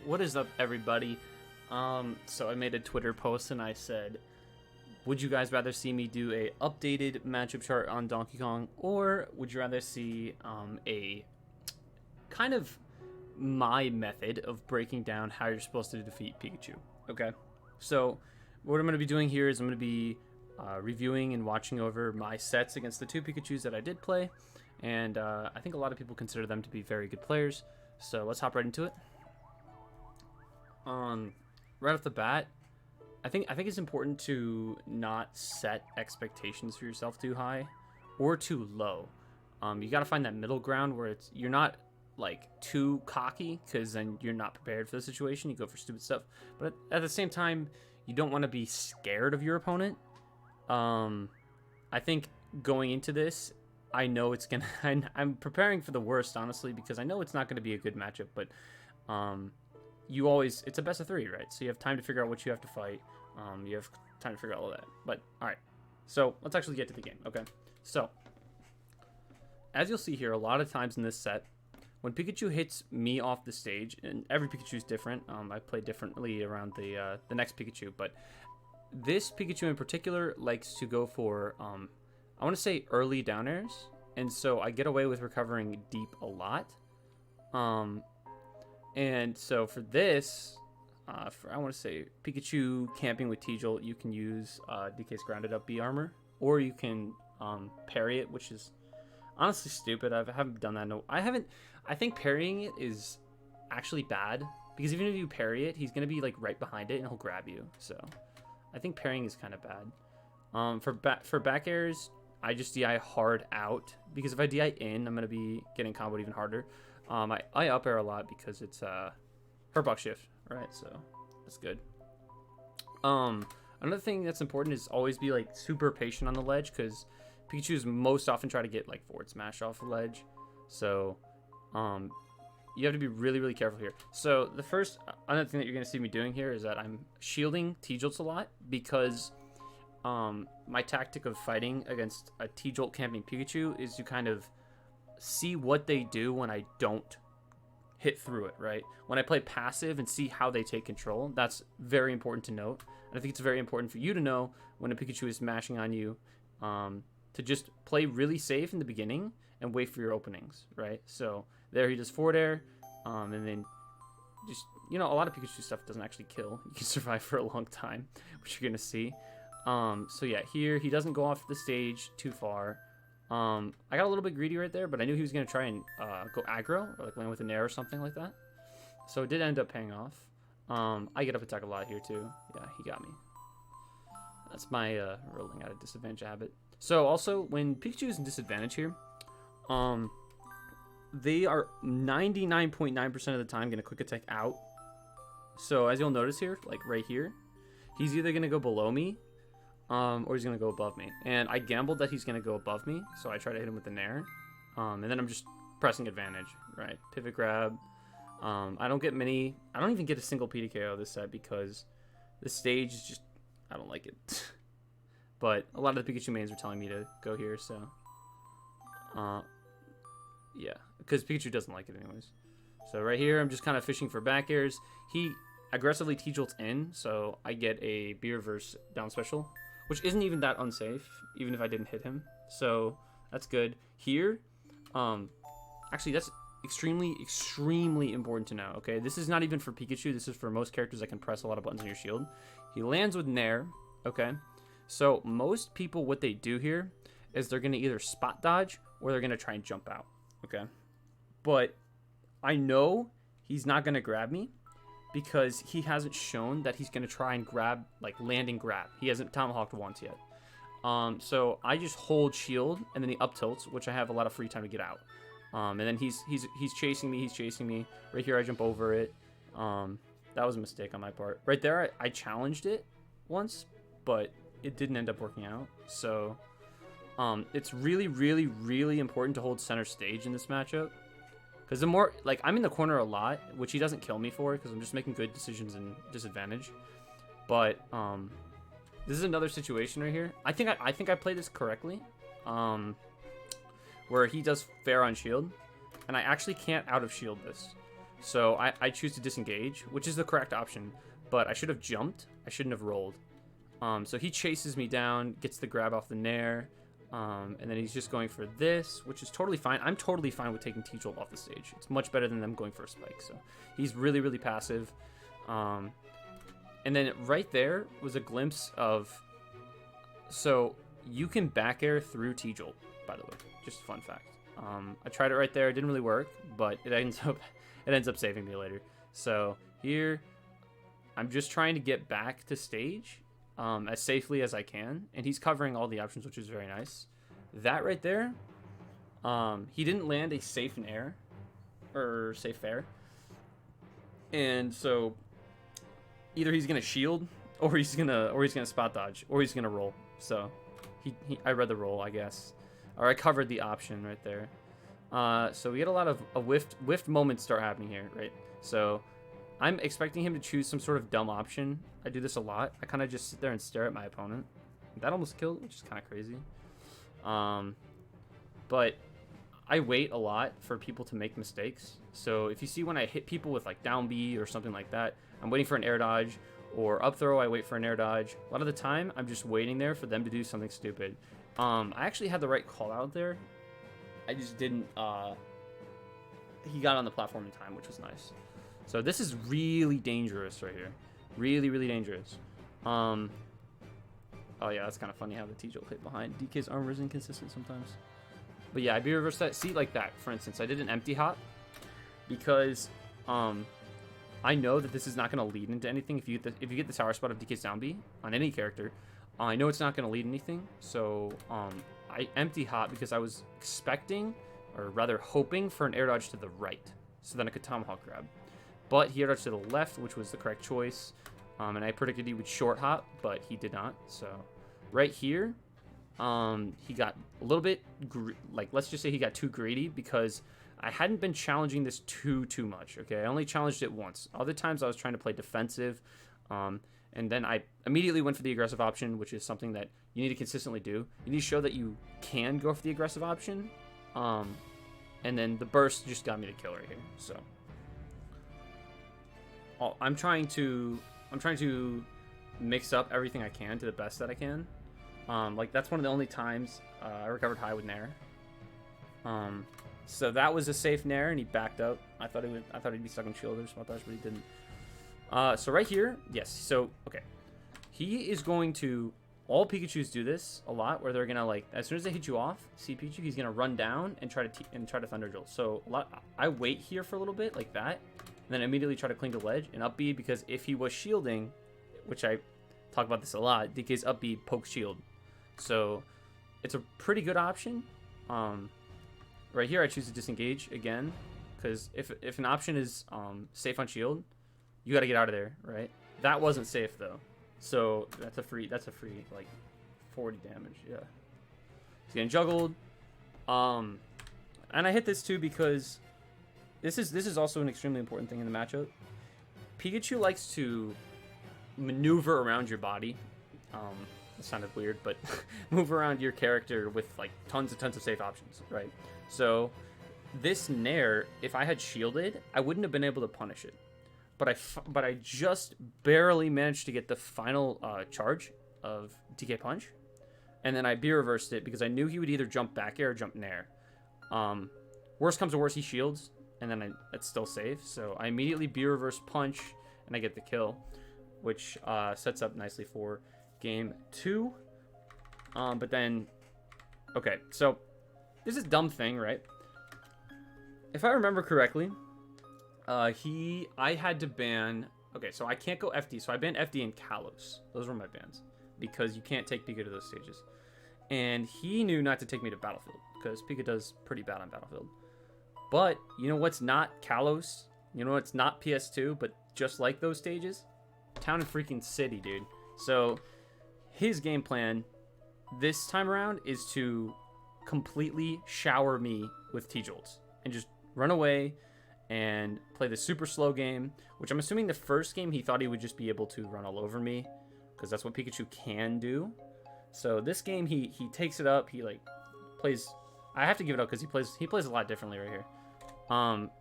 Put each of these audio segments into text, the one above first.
What is up, everybody? So I made a Twitter post and I said, would you guys rather see me do a updated matchup chart on Donkey Kong, or would you rather see a kind of my method of breaking down how you're supposed to defeat Pikachu? Okay, so what I'm going to be doing here is I'm going to be reviewing and watching over my sets against the two Pikachus that I did play, and I think a lot of people consider them to be very good players. So let's hop right into it. Right off the bat, I think it's important to not set expectations for yourself too high or too low. You got to find that middle ground where you're not like too cocky, because then you're not prepared for the situation. You go for stupid stuff, but at the same time, you don't want to be scared of your opponent. I think going into this, I know it's gonna. I'm preparing for the worst, honestly, because I know it's not going to be a good matchup. But it's a best of 3, right? So you have time to figure out what you have to fight. You have time to figure out all that. But all right, so let's actually get to the game. Okay, so as you'll see here, a lot of times in this set, when Pikachu hits me off the stage, and every Pikachu is different. I play differently around the next Pikachu, but this Pikachu in particular likes to go for I want to say early down airs, and so I get away with recovering deep a lot. And so for this, I want to say Pikachu camping with Teejult, you can use DK's grounded up B armor, or you can parry it, which is honestly stupid. I haven't done that. No, I haven't. I think parrying it is actually bad, because even if you parry it, he's gonna be like right behind it and he'll grab you. So I think parrying is kind of bad. For back airs, I just DI hard out, because if I DI in, I'm gonna be getting comboed even harder. I up air a lot because it's hurt box shift, right? So that's good. Another thing that's important is always be like super patient on the ledge, because Pikachu's most often try to get like forward smash off the ledge. So you have to be really careful here. So the first another thing that you're gonna see me doing here is that I'm shielding Teejults a lot, because my tactic of fighting against a Teejolt camping Pikachu is to kind of see what they do when I don't hit through it, right? When I play passive and see how they take control, that's very important to note. And I think it's very important for you to know when a Pikachu is mashing on you, to just play really safe in the beginning and wait for your openings, right? So there he does forward air, and then just, a lot of Pikachu stuff doesn't actually kill. You can survive for a long time, which you're gonna see. So yeah, here he doesn't go off the stage too far. I got a little bit greedy right there, but I knew he was going to try and go aggro, or like land with an air or something like that. So it did end up paying off. I get up attack a lot here too. Yeah, he got me. That's my rolling out of disadvantage habit. So also, when Pikachu is in disadvantage here, they are 99.9% of the time going to quick attack out. So as you'll notice here, like right here, he's either going to go below me, or he's going to go above me. And I gambled that he's going to go above me, so I try to hit him with the nair. And then I'm just pressing advantage, right? Pivot grab. I don't even get a single PDKO this set, because the stage is just, I don't like it. But a lot of the Pikachu mains are telling me to go here, so. Yeah, because Pikachu doesn't like it anyways. So right here, I'm just kind of fishing for back airs. He aggressively Teejolts in, so I get a B reverse down special, which isn't even that unsafe, even if I didn't hit him. So that's good. Here, actually, that's extremely important to know, okay? This is not even for Pikachu. This is for most characters that can press a lot of buttons on your shield. He lands with Nair, okay? So most people, what they do here is they're going to either spot dodge or they're going to try and jump out, okay? But I know he's not going to grab me, because he hasn't shown that he's going to try and grab, like landing grab. He hasn't tomahawked once yet. So I just hold shield, and then he up tilts, which I have a lot of free time to get out. And then he's chasing me. Right here, I jump over it. That was a mistake on my part. Right there, I challenged it once, but it didn't end up working out. So it's really important to hold center stage in this matchup. Because the more, like, I'm in the corner a lot, which he doesn't kill me for, because I'm just making good decisions in disadvantage. But this is another situation right here. I think I played this correctly, where he does fair on shield, and I actually can't out of shield this. So I choose to disengage, which is the correct option, but I should have jumped. I shouldn't have rolled. So he chases me down, gets the grab off the Nair, and then he's just going for this, which is totally fine. I'm totally fine with taking T-Jolt off the stage. It's much better than them going for a spike. So he's really, really passive. And then right there was a glimpse of... So you can back air through T-Jolt, by the way. Just a fun fact. I tried it right there. It didn't really work, but it ends up saving me later. So here, I'm just trying to get back to stage as safely as I can, and he's covering all the options, which is very nice. That right there, he didn't land a safe Nair or safe fair, and so either he's gonna shield, or he's gonna spot dodge, or he's gonna roll. So I read the roll, I guess, or I covered the option right there. So we get a lot of whiffed moments start happening here, right? So I'm expecting him to choose some sort of dumb option. I do this a lot. I kind of just sit there and stare at my opponent. That almost killed, which is kind of crazy. But I wait a lot for people to make mistakes. So if you see when I hit people with like down B or something like that, I'm waiting for an air dodge, or up throw, I wait for an air dodge. A lot of the time, I'm just waiting there for them to do something stupid. I actually had the right call out there. I just didn't, he got on the platform in time, which was nice. So this is really dangerous right here. Really, really dangerous. Oh yeah, that's kind of funny how the T-Jolt hit behind. DK's armor is inconsistent sometimes. But yeah, I be reversed that. See, like that, for instance, I did an empty hop because I know that this is not going to lead into anything. If you get the sour spot of DK's down B on any character, I know it's not going to lead anything. So I empty hop because I was expecting, or rather hoping, for an air dodge to the right, so then I could tomahawk grab. But he air dodged to the left, which was the correct choice. And I predicted he would short hop, but he did not. So right here, he got a little bit, let's just say he got too greedy, because I hadn't been challenging this too much, okay? I only challenged it once. Other times I was trying to play defensive, and then I immediately went for the aggressive option, which is something that you need to consistently do. You need to show that you can go for the aggressive option, and then the burst just got me to kill right here, so... I'm trying to mix up everything I can to the best that I can. Like that's one of the only times I recovered high with Nair. So that was a safe Nair, and he backed up. I thought he'd be stuck in shield or spot dodge, but he didn't. So right here, yes. So okay, he is going to. All Pikachus do this a lot, where they're gonna, like, as soon as they hit you off, see Pikachu, he's gonna run down and try to Thunder Jolt. So I wait here for a little bit like that. And then immediately try to cling to ledge and up B, because if he was shielding, which I talk about this a lot, DK's up B pokes shield. So it's a pretty good option. Right here I choose to disengage again, because if an option is safe on shield, you got to get out of there, right? That wasn't safe though. So that's a free like 40 damage, yeah. He's getting juggled. And I hit this too because this is also an extremely important thing in the matchup. Pikachu likes to maneuver around your body. It sounded weird, but move around your character with like tons of safe options, right? So this Nair, if I had shielded, I wouldn't have been able to punish it. But I just barely managed to get the final charge of DK Punch, and then I B reversed it because I knew he would either jump back air or jump Nair. Worst comes to worst, he shields, and then it's still safe. So I immediately B reverse punch, and I get the kill, which sets up nicely for game 2. But then, okay, so this is a dumb thing, right? If I remember correctly, I had to ban. Okay, so I can't go FD, so I banned FD and Kalos. Those were my bans because you can't take Pika to those stages. And he knew not to take me to Battlefield because Pika does pretty bad on Battlefield. But you know what's not Kalos? You know what's not PS2, but just like those stages? Town and freaking City, dude. So his game plan this time around is to completely shower me with T-Jolts and just run away and play the super slow game, which I'm assuming the first game he thought he would just be able to run all over me because that's what Pikachu can do. So this game he takes it up. He like plays. I have to give it up because he plays a lot differently right here.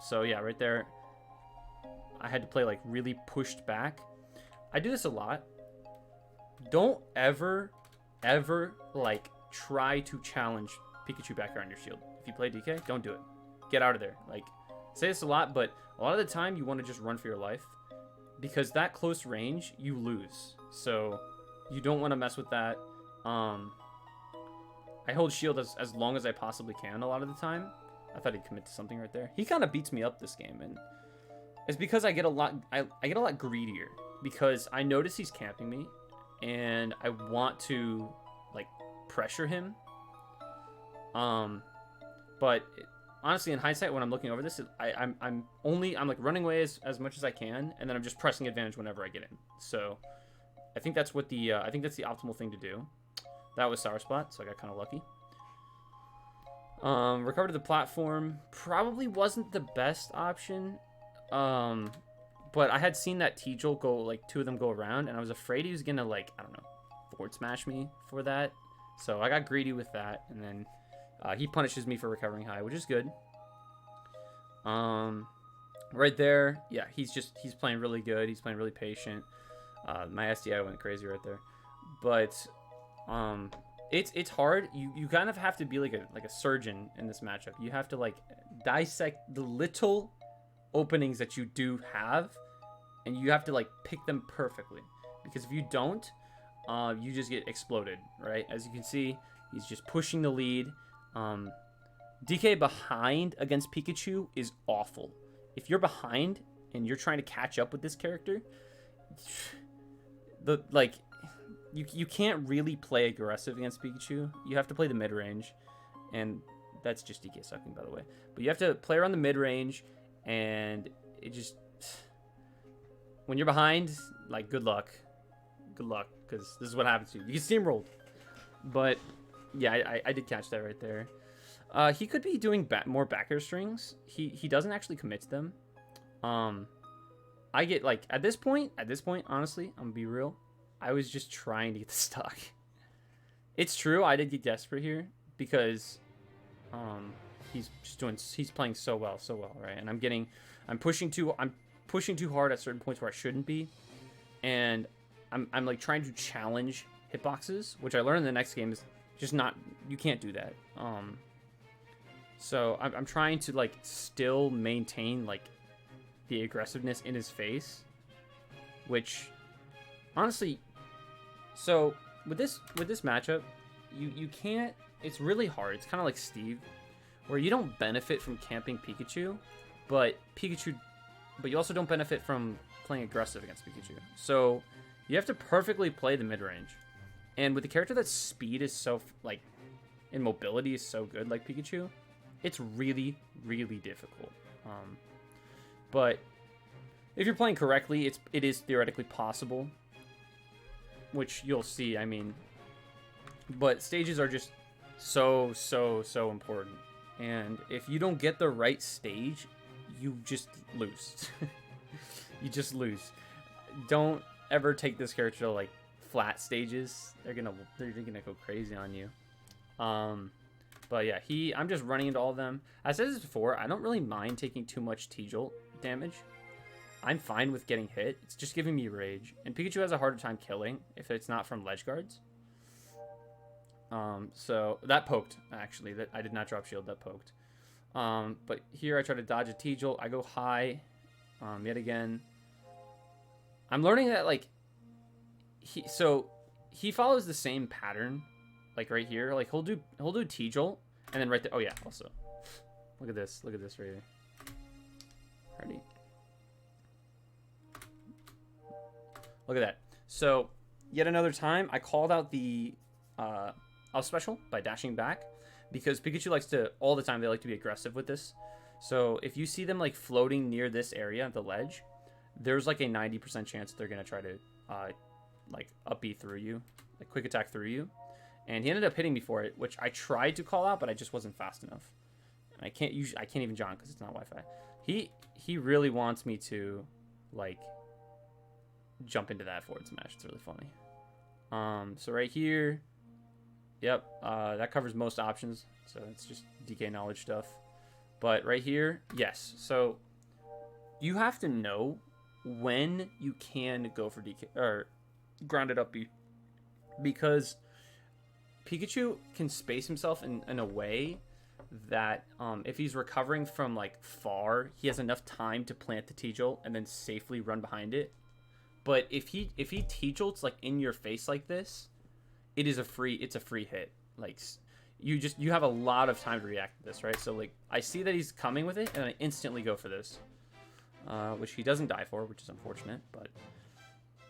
So yeah, right there, I had to play like really pushed back. I do this a lot. Don't ever like try to challenge Pikachu back around your shield. If you play DK, don't do it. Get out of there. Like, I say this a lot, but a lot of the time you want to just run for your life, because that close range you lose. So you don't want to mess with that. I hold shield as long as I possibly can a lot of the time. I thought he'd commit to something right there. He kind of beats me up this game, and it's because I get a lot I get a lot greedier, because I notice he's camping me and I want to like pressure him. But honestly, in hindsight, when I'm looking over this, I'm like running away as much as I can, and then I'm just pressing advantage whenever I get in. So I think that's what the I think that's the optimal thing to do. That was Sour Spot, so I got kind of lucky. Recover to the platform probably wasn't the best option. But I had seen that T-Jolt go, like, 2 of them go around, and I was afraid he was gonna, like, I don't know, forward smash me for that. So I got greedy with that, and then he punishes me for recovering high, which is good. Right there, yeah, he's playing really good. He's playing really patient. My SDI went crazy right there. But it's hard. You kind of have to be like a surgeon in this matchup. You have to like dissect the little openings that you do have, and you have to like pick them perfectly, because if you don't, you just get exploded, right? As you can see, he's just pushing the lead. DK behind against Pikachu is awful. If you're behind and you're trying to catch up with this character, you can't really play aggressive against Pikachu. You have to play the mid-range, and that's just DK sucking, by the way. But you have to play around the mid-range, and it just... When you're behind, like, good luck. Good luck, because this is what happens to you. You get steamrolled. But, yeah, I did catch that right there. He could be doing more back air strings. He doesn't actually commit to them. I get, like, at this point, honestly, I'm gonna be real, I was just trying to get the stock. It's true, I did get desperate here, because he's playing so well, right? And I'm pushing too hard at certain points where I shouldn't be, and I'm like trying to challenge hitboxes, which I learned in the next game is just not, you can't do that. So I'm trying to like still maintain like the aggressiveness in his face, which honestly, so with this matchup, you can't, it's really hard. It's kind of like Steve, where you don't benefit from camping Pikachu, but you also don't benefit from playing aggressive against Pikachu. So you have to perfectly play the mid-range. And with a character that speed is so, like, and mobility is so good, like Pikachu, it's really, really difficult. But if you're playing correctly, it is theoretically possible, which you'll see. I mean, but stages are just so important. And if you don't get the right stage, you just lose. You just lose. Don't ever take this character to like flat stages. They're gonna go crazy on you. But yeah, I'm just running into all of them. I said this before, I don't really mind taking too much T-Jolt damage. I'm fine with getting hit. It's just giving me rage. And Pikachu has a harder time killing if it's not from ledge guards. So that poked, actually. That I did not drop shield, that poked. But here I try to dodge a T-Jolt. I go high, yet again. I'm learning that, like, he follows the same pattern, like right here. Like he'll do T-Jolt, and then right there. Oh yeah, also, look at this right here. Ready? Look at that. So yet another time, I called out the up special by dashing back, because Pikachu likes to, all the time, they like to be aggressive with this. So if you see them like floating near this area, the ledge, there's like a 90% chance that they're gonna try to like up B through you, like quick attack through you. And he ended up hitting me for it, which I tried to call out, but I just wasn't fast enough. And I can't even jaunt because it's not Wi-Fi. He really wants me to like jump into that forward smash. It's really funny. So right here, yep, that covers most options. So it's just DK knowledge stuff. But right here, yes. So you have to know when you can go for DK or grounded up B, because Pikachu can space himself in a way that if he's recovering from like far, he has enough time to plant the T-Jolt and then safely run behind it. But if he T-Jolts like in your face like this, it's a free hit. Like you have a lot of time to react to this, right? So like I see that he's coming with it and I instantly go for this. Which he doesn't die for, which is unfortunate, but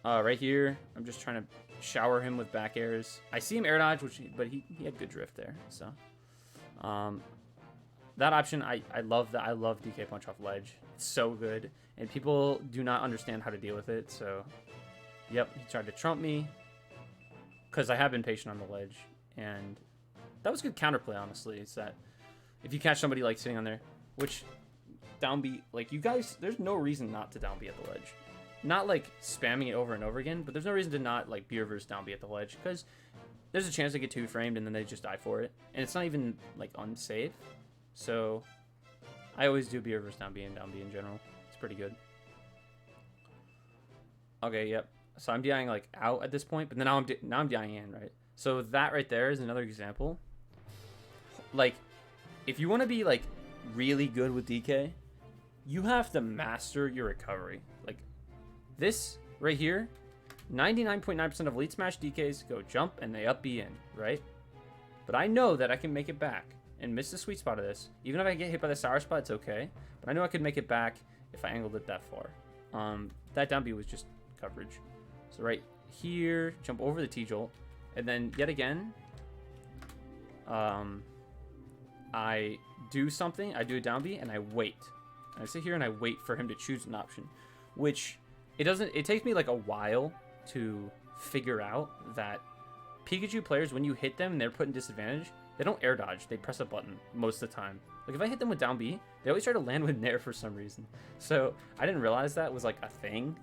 right here, I'm just trying to shower him with back airs. I see him air dodge, but he had good drift there, so that option, I love that. I love DK punch off ledge. It's so good, and people do not understand how to deal with it. So, yep, he tried to trump me because I have been patient on the ledge, and that was good counterplay. Honestly, it's that if you catch somebody like sitting on there, which down B, like you guys, there's no reason not to down B at the ledge. Not like spamming it over and over again, but there's no reason to not like B reverse down B at the ledge because there's a chance they get two framed and then they just die for it, and it's not even like unsafe. So I always do B reverse down B and down B in general. It's pretty good. Okay, yep. So I'm DIing like out at this point, but then now I'm DIing in, right? So that right there is another example. Like, if you want to be like really good with DK, you have to master your recovery. Like this right here, 99.9% of lead smash DKs go jump and they up B in, right? But I know that I can make it back and miss the sweet spot of this. Even if I get hit by the sour spot, it's okay. But I know I could make it back if I angled it that far. That down B was just coverage. So right here, jump over the T-Jolt. And then yet again, I do something. I do a down B and I wait. And I sit here and I wait for him to choose an option. Which, it takes me like a while to figure out that Pikachu players, when you hit them and they're put in disadvantage, they don't air dodge, they press a button most of the time. Like if I hit them with down B, they always try to land with Nair for some reason. So I didn't realize that was like a thing,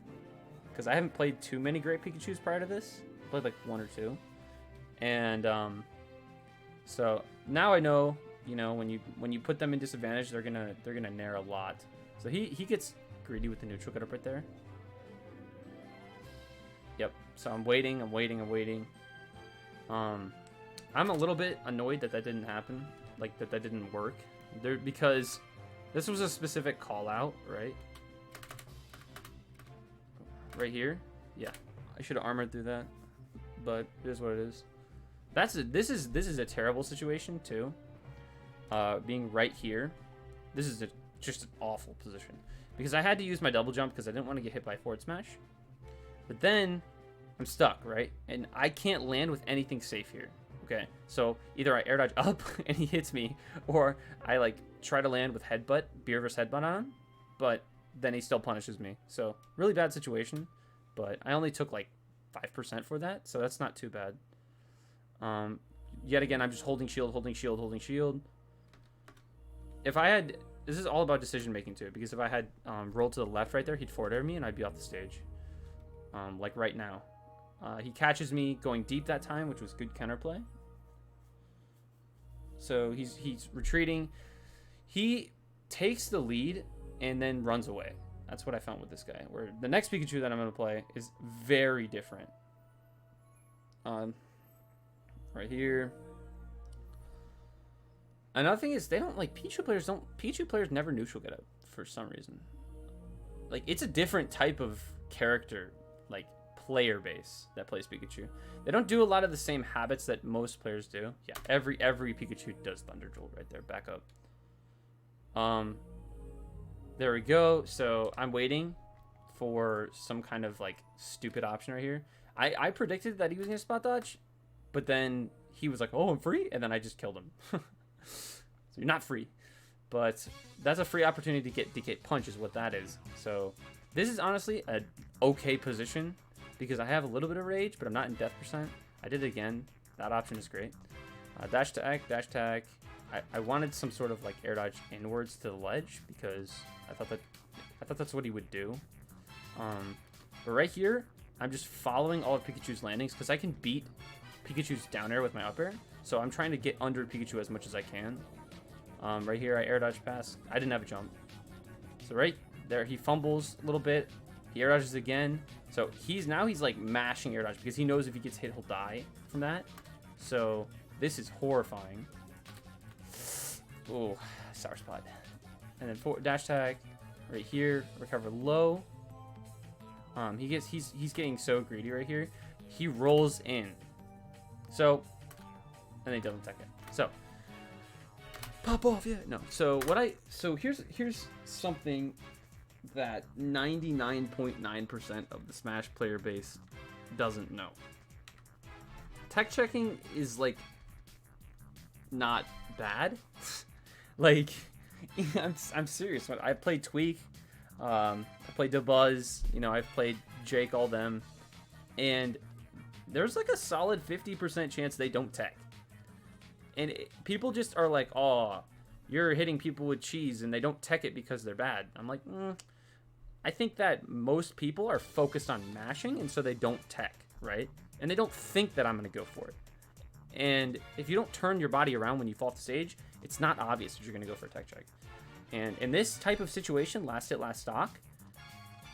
because I haven't played too many great Pikachus prior to this. I played like one or two. And so now I know, you know, when you put them in disadvantage, they're gonna Nair a lot. So he gets greedy with the neutral get up right there. Yep. So I'm waiting. I'm a little bit annoyed that didn't happen, like that didn't work, because this was a specific call out, right? Right here, yeah. I should have armored through that, but it is what it is. This is a terrible situation too. Being right here, this is just an awful position because I had to use my double jump because I didn't want to get hit by forward smash, but then I'm stuck, right? And I can't land with anything safe here. Okay, so either I air dodge up and he hits me, or I like try to land with headbutt, B reverse headbutt on him, but then he still punishes me. So really bad situation, but I only took like 5% for that, so that's not too bad. Yet again, I'm just holding shield. If I had, this is all about decision making too, because if I had rolled to the left right there, he'd forward air me and I'd be off the stage. Like right now. He catches me going deep that time, which was good counterplay. So he's retreating. He takes the lead and then runs away. That's what I found with this guy. Where the next Pikachu that I'm going to play is very different. Right here. Another thing is they don't like Pikachu players never neutral get up for some reason. Like it's a different type of character, like player base that plays Pikachu. They don't do a lot of the same habits that most players do. Yeah, every Pikachu does Thunder Jolt right there. Back up. There we go. So I'm waiting for some kind of like stupid option right here. I predicted that he was gonna spot dodge, but then he was like, "Oh, I'm free," and then I just killed him. So you're not free, but that's a free opportunity to get DK punch is what that is. So this is honestly an okay position because I have a little bit of rage, but I'm not in death percent. I did it again. That option is great. Dash tag. I wanted some sort of like air dodge inwards to the ledge because I thought that's what he would do. But right here, I'm just following all of Pikachu's landings because I can beat Pikachu's down air with my up air. So I'm trying to get under Pikachu as much as I can. Right here, I air dodge pass. I didn't have a jump. So right there, he fumbles a little bit. He air dodges again. So he's like mashing air dodge because he knows if he gets hit, he'll die from that. So this is horrifying. Oh, sour spot. And then dash tag right here, recover low. He's getting so greedy right here. He rolls in. So, and then he doesn't tech it. So, pop off, yeah. No. So here's something that 99.9% of the Smash player base doesn't know. Tech checking is like not bad. Like, I'm serious. When I played Tweak, I played DeBuzz, you know, I've played Jake, all them, and there's like a solid 50% chance they don't tech. And people just are like, oh, you're hitting people with cheese and they don't tech it because they're bad. I'm like, I think that most people are focused on mashing, and so they don't tech, right? And they don't think that I'm going to go for it. And if you don't turn your body around when you fall off the stage, it's not obvious that you're going to go for a tech check. And in this type of situation, last hit, last stock,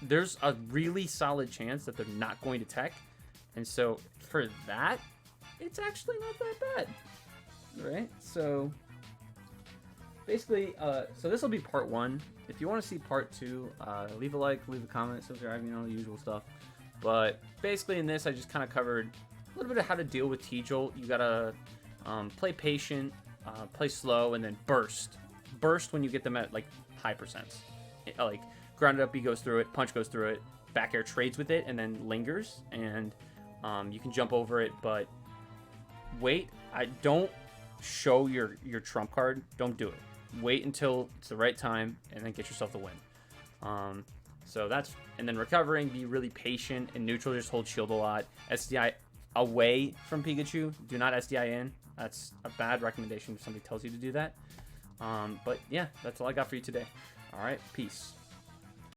there's a really solid chance that they're not going to tech. And so for that, it's actually not that bad, right? So basically, so this will be part 1. If you want to see part 2, leave a like, leave a comment, subscribe, you know, the usual stuff. But basically in this, I just kind of covered a little bit of how to deal with T-Jolt. You gotta play patient, play slow, and then burst. Burst when you get them at like high percents. Like ground it up, he goes through it, punch goes through it, back air trades with it, and then lingers, and you can jump over it. But wait, I don't show your trump card. Don't do it. Wait until it's the right time, and then get yourself the win. So that's, and then recovering, be really patient, and neutral, just hold shield a lot. SDI away from Pikachu, do not SDI in. That's a bad recommendation if somebody tells you to do that. But yeah, that's all I got for you today. All right, peace.